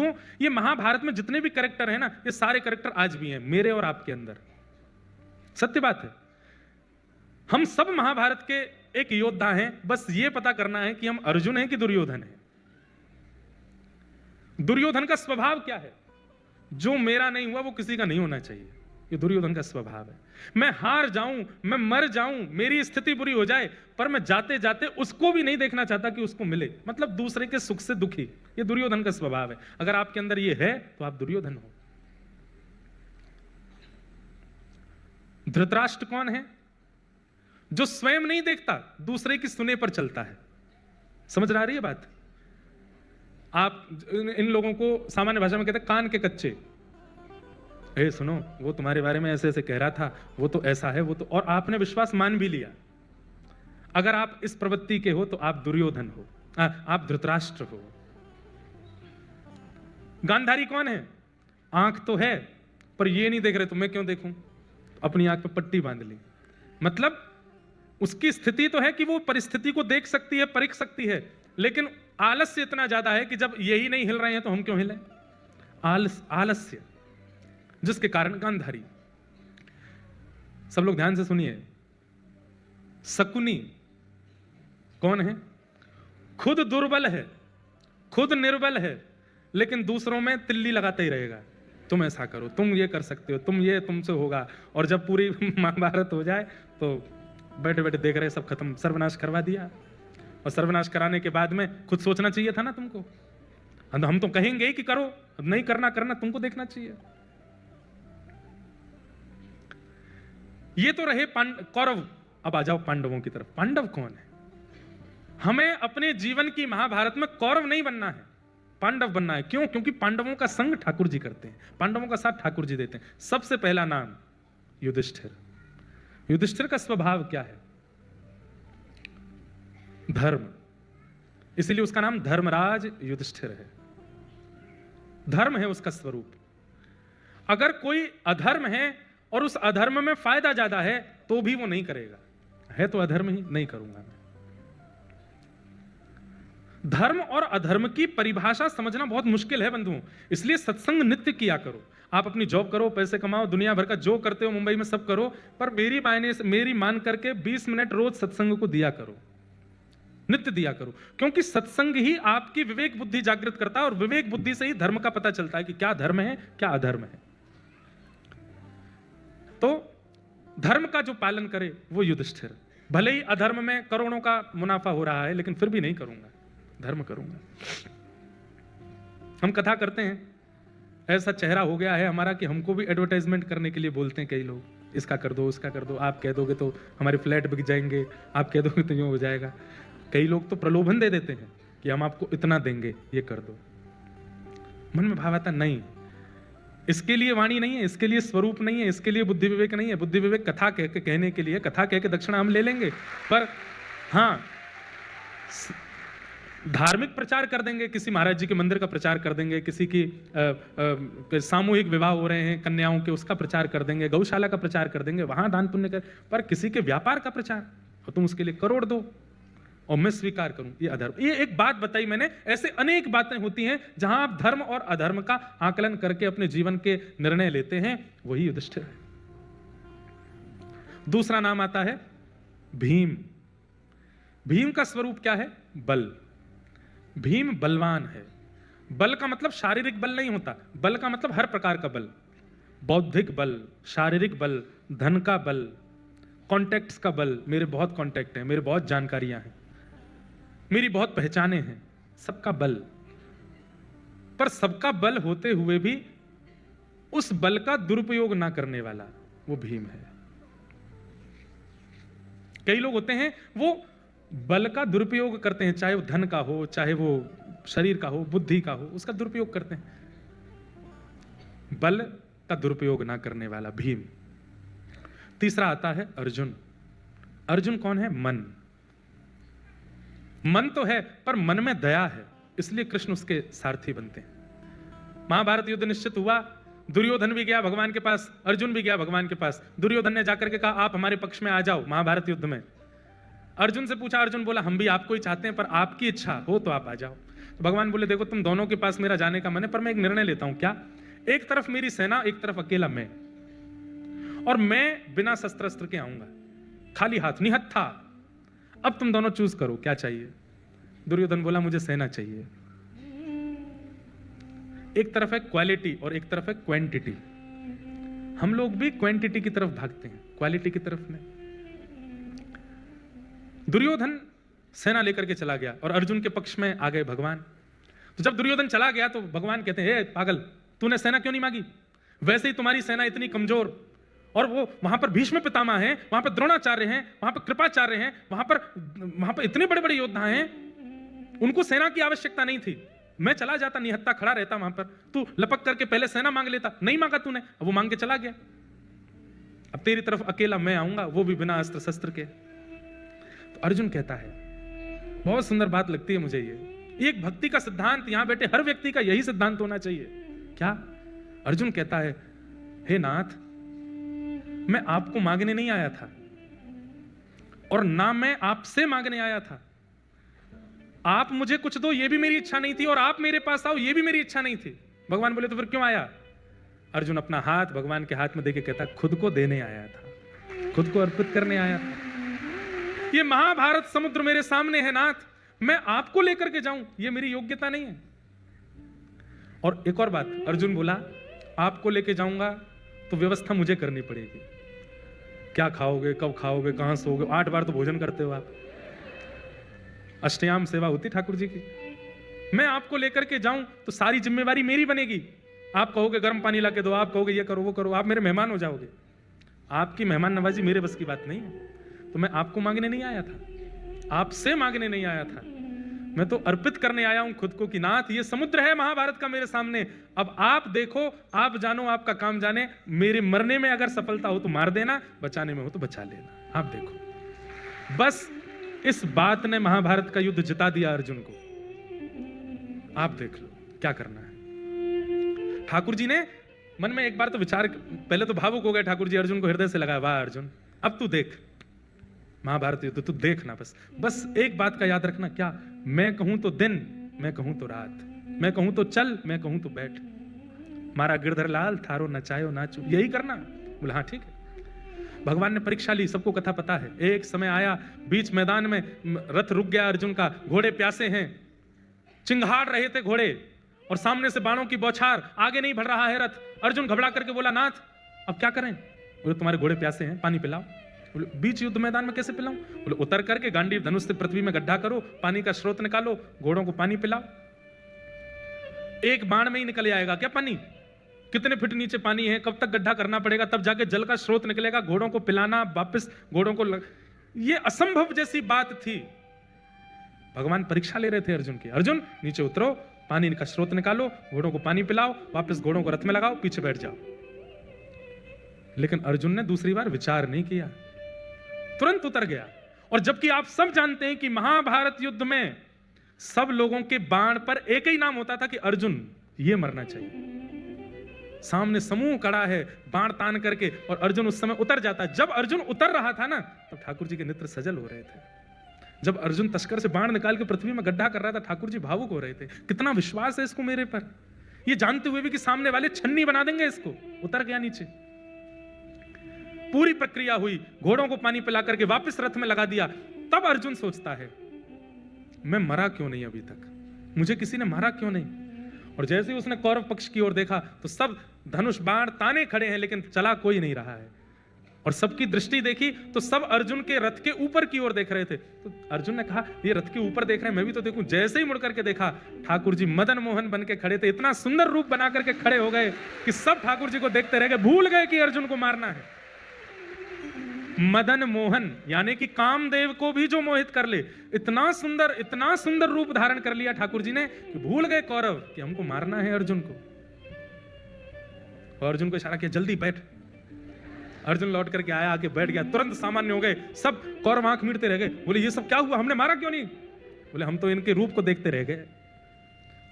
बंधुओं, ये महाभारत में जितने भी कैरेक्टर हैं ना, ये सारे कैरेक्टर आज भी हैं मेरे और आपके अंदर। सत्य बात है, हम सब महाभारत के एक योद्धा हैं। बस ये पता करना है कि हम अर्जुन हैं कि दुर्योधन हैं। दुर्योधन का स्वभाव क्या है? जो मेरा नहीं हुआ वो किसी का नहीं होना चाहिए, ये दुर्योधन का स्वभाव है। मैं हार जाऊं, मैं मर जाऊं, मेरी स्थिति बुरी हो जाए, पर मैं जाते जाते उसको भी नहीं देखना चाहता कि उसको मिले, मतलब दूसरे के सुख से दुखी। ये दुर्योधन का स्वभाव है। अगर आपके अंदर ये है तो आप दुर्योधन हो। धृतराष्ट्र कौन है? जो स्वयं नहीं देखता, दूसरे की सुने पर चलता है। समझ आ रही है बात? आप इन लोगों को सामान्य भाषा में कहते हैं कान के कच्चे। ए सुनो, वो तुम्हारे बारे में ऐसे ऐसे कह रहा था, वो तो ऐसा है, वो तो, और आपने विश्वास मान भी लिया। अगर आप इस प्रवृत्ति के हो तो आप दुर्योधन हो, आप धृतराष्ट्र हो। गांधारी कौन है? आंख तो है पर ये नहीं देख रहे तो मैं क्यों देखूं? अपनी आंख पे पट्टी बांध ली। मतलब उसकी स्थिति तो है कि वो परिस्थिति को देख सकती है, परख सकती है, लेकिन आलस्य इतना ज्यादा है कि जब यही नहीं हिल रहे हैं तो हम क्यों हिले? आलस्य, जिसके कारण गांधारी। सब लोग ध्यान से सुनिए। शकुनी कौन है? खुद दुर्बल है, खुद निर्बल है, लेकिन दूसरों में तिल्ली लगाता ही रहेगा। तुम ऐसा करो, तुम ये कर सकते हो, तुम ये तुमसे होगा। और जब पूरी महाभारत हो जाए तो बैठे बैठे देख रहे सब खत्म, सर्वनाश करवा दिया। और सर्वनाश कराने के बाद में खुद सोचना चाहिए था ना तुमको। हम तो कहेंगे ही कि करो, नहीं करना तुमको देखना चाहिए। ये तो रहे कौरव। अब आ जाओ पांडवों की तरफ। पांडव कौन है? हमें अपने जीवन की महाभारत में कौरव नहीं बनना है, पांडव बनना है। क्यों? क्योंकि पांडवों का संग ठाकुर जी करते हैं, पांडवों का साथ ठाकुर जी देते हैं। सबसे पहला नाम युधिष्ठिर। युधिष्ठिर का स्वभाव क्या है? धर्म। इसलिए उसका नाम धर्मराज युधिष्ठिर है। धर्म है उसका स्वरूप। अगर कोई अधर्म है और उस अधर्म में फायदा ज्यादा है तो भी वो नहीं करेगा। है तो अधर्म ही, नहीं करूंगा मैं। धर्म और अधर्म की परिभाषा समझना बहुत मुश्किल है बंधुओं। इसलिए सत्संग नित्य किया करो। आप अपनी जॉब करो, पैसे कमाओ, दुनिया भर का जो करते हो मुंबई में सब करो, पर मेरी मान करके 20 मिनट रोज सत्संग को दिया करो, नित्य दिया करो। क्योंकि सत्संग ही आपकी विवेक बुद्धि जागृत करता है, और विवेक बुद्धि से ही धर्म का पता चलता है कि क्या धर्म है, क्या अधर्म है। तो धर्म का जो पालन करे वो युधिष्ठिर। भले ही अधर्म में करोड़ों का मुनाफा हो रहा है, लेकिन फिर भी नहीं करूंगा, धर्म करूंगा। हम कथा करते हैं, ऐसा चेहरा हो गया है हमारा कि हमको भी एडवर्टाइजमेंट करने के लिए बोलते हैं कई लोग, इसका कर दो, उसका कर दो, आप कह दोगे तो हमारे फ्लैट बिक जाएंगे, आप कह दोगे तो यूं हो जाएगा। कई लोग तो प्रलोभन दे देते हैं कि हम आपको इतना देंगे, ये कर दो। मन में भाव आता नहीं, इसके लिए वाणी नहीं है, इसके लिए स्वरूप नहीं है, इसके लिए बुद्धि विवेक नहीं है। बुद्धि विवेक कथा कह के कहने के लिए, कथा कह के दक्षिणा हम ले लेंगे, पर हाँ धार्मिक प्रचार कर देंगे, किसी महाराज जी के मंदिर का प्रचार कर देंगे, किसी की सामूहिक विवाह हो रहे हैं कन्याओं के, उसका प्रचार कर देंगे, गौशाला का प्रचार कर देंगे, वहां दान पुण्य कर। पर किसी के व्यापार का प्रचार, और तुम उसके लिए करोड़ दो और मैं स्वीकार करूं, ये अधर्म। ये एक बात बताई मैंने, ऐसे अनेक बातें होती हैं जहां आप धर्म और अधर्म का आकलन करके अपने जीवन के निर्णय लेते हैं, वही युधिष्ठिर है। दूसरा नाम आता है भीम। भीम का स्वरूप क्या है? बल। भीम बलवान है। बल का मतलब शारीरिक बल नहीं होता, बल का मतलब हर प्रकार का बल। बौद्धिक बल, शारीरिक बल, धन का बल, कॉन्टैक्ट्स का बल। मेरे बहुत कॉन्टैक्ट हैं, मेरे बहुत जानकारियां हैं, मेरी बहुत पहचाने हैं, सबका बल। पर सबका बल होते हुए भी उस बल का दुरुपयोग ना करने वाला, वो भीम है। कई लोग होते हैं वो बल का दुरुपयोग करते हैं, चाहे वो धन का हो, चाहे वो शरीर का हो, बुद्धि का हो, उसका दुरुपयोग करते हैं। बल का दुरुपयोग ना करने वाला भीम। तीसरा आता है अर्जुन। अर्जुन कौन है? मन। मन तो है पर मन में दया है, इसलिए कृष्ण उसके सारथी बनते हैं। महाभारत युद्ध निश्चित हुआ, दुर्योधन भी गया भगवान के पास, अर्जुन भी गया भगवान के पास। दुर्योधन ने जाकर के कहा आप हमारे पक्ष में आ जाओ महाभारत युद्ध में। अर्जुन से पूछा, अर्जुन बोला हम भी आपको ही चाहते हैं, पर आपकी इच्छा हो तो आप आ जाओ। तो भगवान बोले देखो तुम दोनों के पास मेरा जाने का मन है, पर मैं एक निर्णय लेता हूं। क्या? एक तरफ मेरी सेना, एक तरफ अकेला मैं, और मैं बिना शस्त्र अस्त्र के आऊंगा, खाली हाथ, निहत्था। अब तुम दोनों चूज करो क्या चाहिए। दुर्योधन बोला मुझे सेना चाहिए। एक तरफ है क्वालिटी और एक तरफ है क्वांटिटी। हम लोग भी क्वांटिटी की तरफ भागते हैं, क्वालिटी की तरफ नहीं। दुर्योधन सेना लेकर के चला गया और अर्जुन के पक्ष में आ गए भगवान। तो जब दुर्योधन चला गया तो भगवान कहते हैं, हे पागल, तूने सेना क्यों नहीं मांगी? वैसे ही तुम्हारी सेना इतनी कमजोर, और वो वहां पर भीष्म पितामह हैं, वहां पर द्रोणाचार्य हैं, वहां पर कृपाचार्य हैं, वहां पर इतने बड़े बड़े योद्धा हैं, उनको सेना की आवश्यकता नहीं थी। मैं चला जाता, निहत्था खड़ा रहता वहां पर, तू लपक करके पहले सेना मांग लेता। नहीं मांगा तूने, अब वो मांग के चला गया। अब तेरी तरफ अकेला मैं आऊंगा, वो भी बिना अस्त्र शस्त्र के। तो अर्जुन कहता है, बहुत सुंदर बात लगती है मुझे ये एक भक्ति का सिद्धांत, यहां बैठे हर व्यक्ति का यही सिद्धांत होना चाहिए। क्या? अर्जुन कहता है, हे नाथ, मैं आपको मांगने नहीं आया था, और ना मैं आपसे मांगने आया था। आप मुझे कुछ दो ये भी मेरी इच्छा नहीं थी, और आप मेरे पास आओ ये भी मेरी इच्छा नहीं थी। भगवान बोले तो फिर क्यों आया? अर्जुन अपना हाथ भगवान के हाथ में देके कहता, खुद को देने आया था, खुद को अर्पित करने आया था। ये महाभारत समुद्र मेरे सामने है नाथ, मैं आपको लेकर के जाऊं ये मेरी योग्यता नहीं है। और एक और बात, अर्जुन बोला आपको लेके जाऊंगा तो व्यवस्था मुझे करनी पड़ेगी। क्या खाओगे, कब खाओगे, कहां सोओगे? 8 बार तो भोजन करते हो आप, अष्टयाम सेवा होती ठाकुर जी की। मैं आपको लेकर के जाऊं तो सारी जिम्मेवारी मेरी बनेगी। आप कहोगे गर्म पानी ला के दो, आप कहोगे ये करो वो करो, आप मेरे मेहमान हो जाओगे। आपकी मेहमान नवाजी मेरे बस की बात नहीं है। तो मैं आपको मांगने नहीं आया था, आपसे मांगने नहीं आया था, मैं तो अर्पित करने आया हूं खुद को कि नाथ ये समुद्र है महाभारत का मेरे सामने, अब आप देखो, आप जानो, आपका काम जाने। मेरे मरने में अगर सफलता हो तो मार देना, बचाने में हो तो बचा लेना, आप देखो। बस इस बात ने महाभारत का युद्ध जिता दिया अर्जुन को। आप देख लो क्या करना है। ठाकुर जी ने मन में एक बार तो विचार, पहले तो भावुक हो गए ठाकुर जी, अर्जुन को हृदय से लगा, वाह अर्जुन, अब तू देख महाभारत युद्ध, तू देखना, बस एक बात का याद रखना। क्या? मैं कहूं तो दिन, मैं कहूं तो रात, मैं कहूं तो चल, मैं कहूं तो बैठ, मारा गिरधर लाल थारो नचायो नाचो, यही करना। बोला हाँ ठीक है। भगवान ने परीक्षा ली, सबको कथा पता है। एक समय आया, बीच मैदान में रथ रुक गया अर्जुन का, घोड़े प्यासे हैं, चिंगाड़ रहे थे घोड़े, और सामने से बाणों की बौछार, आगे नहीं बढ़ रहा है रथ। अर्जुन घबरा करके बोला नाथ अब क्या करें? बोले तुम्हारे घोड़े प्यासे हैं, पानी पिलाओ। बोले बीच युद्ध मैदान में कैसे पिलाऊं? बोले उतर करके गांडीव धनुष से पृथ्वी में गड्ढा करो, पानी का स्रोत निकालो, घोड़ों को पानी पिलाओ। एक बाण में ही निकल आएगा क्या पानी? कितने फीट नीचे पानी है, कब तक गड्ढा करना पड़ेगा, तब जाके जल का स्रोत निकलेगा। घोड़ों को पिलाना, वापस घोड़ों को ये असंभव जैसी बात थी। भगवान परीक्षा ले रहे थे अर्जुन की। अर्जुन नीचे उतरो, पानी का स्रोत निकालो, घोड़ों को पानी पिलाओ, वापस घोड़ों को रथ में लगाओ, पीछे बैठ जाओ। लेकिन अर्जुन ने दूसरी बार विचार नहीं किया, तुरंत उतर गया। और जबकि आप सब जानते हैं कि महाभारत युद्ध में सब लोगों के बाण पर एक ही नाम होता था कि अर्जुन, ये मरना चाहिए। सामने समूह खड़ा है बाण तान करके, और अर्जुन उस समय उतर जाता। जब अर्जुन उतर रहा था ना, तब ठाकुर जी के नेत्र सजल हो रहे थे। जब अर्जुन तस्कर से बाण निकाल के पृथ्वी में गड्ढा कर रहा था, ठाकुर जी भावुक हो रहे थे। कितना विश्वास है इसको मेरे पर, ये जानते हुए भी कि सामने वाले छन्नी बना देंगे इसको। उतर गया नीचे, पूरी प्रक्रिया हुई, घोड़ों को पानी पिला करके वापस रथ में लगा दिया। तब अर्जुन सोचता है मैं मरा क्यों नहीं अभी तक, मुझे किसी ने मारा क्यों नहीं? और जैसे ही उसने कौरव पक्ष की ओर देखा तो सब धनुष बाण ताने खड़े हैं, लेकिन चला कोई नहीं रहा है। और सबकी दृष्टि देखी तो सब अर्जुन के रथ के ऊपर की ओर देख रहे थे। तो अर्जुन ने कहा ये रथ के ऊपर देख रहे हैं, मैं भी तो देखूं। जैसे ही मुड़ करके देखा, ठाकुर जी मदन मोहन बन के खड़े थे। इतना सुंदर रूप बना करके खड़े हो गए कि सब ठाकुर जी को देखते रह गए, भूल गए कि अर्जुन को मारना है। मदन मोहन यानी कि कामदेव को भी जो मोहित कर ले, इतना सुंदर रूप धारण कर लिया ठाकुर जी ने कि भूल गए कौरव कि हमको मारना है अर्जुन को। और अर्जुन को इशारा किया जल्दी बैठ। अर्जुन लौट करके आया, आके बैठ गया, तुरंत सामान्य हो गए। सब कौरव आंख मीटते रह गए, बोले ये सब क्या हुआ, हमने मारा क्यों नहीं? बोले हम तो इनके रूप को देखते रह गए।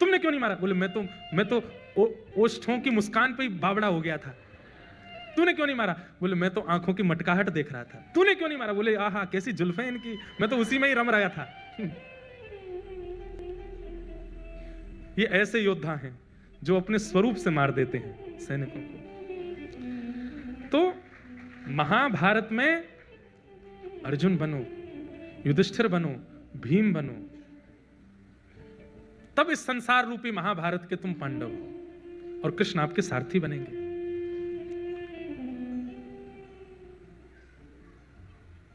तुमने क्यों नहीं मारा? बोले मैं तो ओष्ठों की मुस्कान पे ही बावड़ा हो गया था। तूने क्यों नहीं मारा? बोले मैं तो आंखों की मटकाहट देख रहा था। तूने क्यों नहीं मारा? बोले आहा कैसी जुल्फें इनकी, मैं तो उसी में ही रम रहा था। ये ऐसे योद्धा हैं जो अपने स्वरूप से मार देते हैं सैनिकों को। तो महाभारत में अर्जुन बनो, युधिष्ठिर बनो, भीम बनो, तब इस संसार रूपी महाभारत के तुम पांडव हो और कृष्ण आपके सारथी बनेंगे।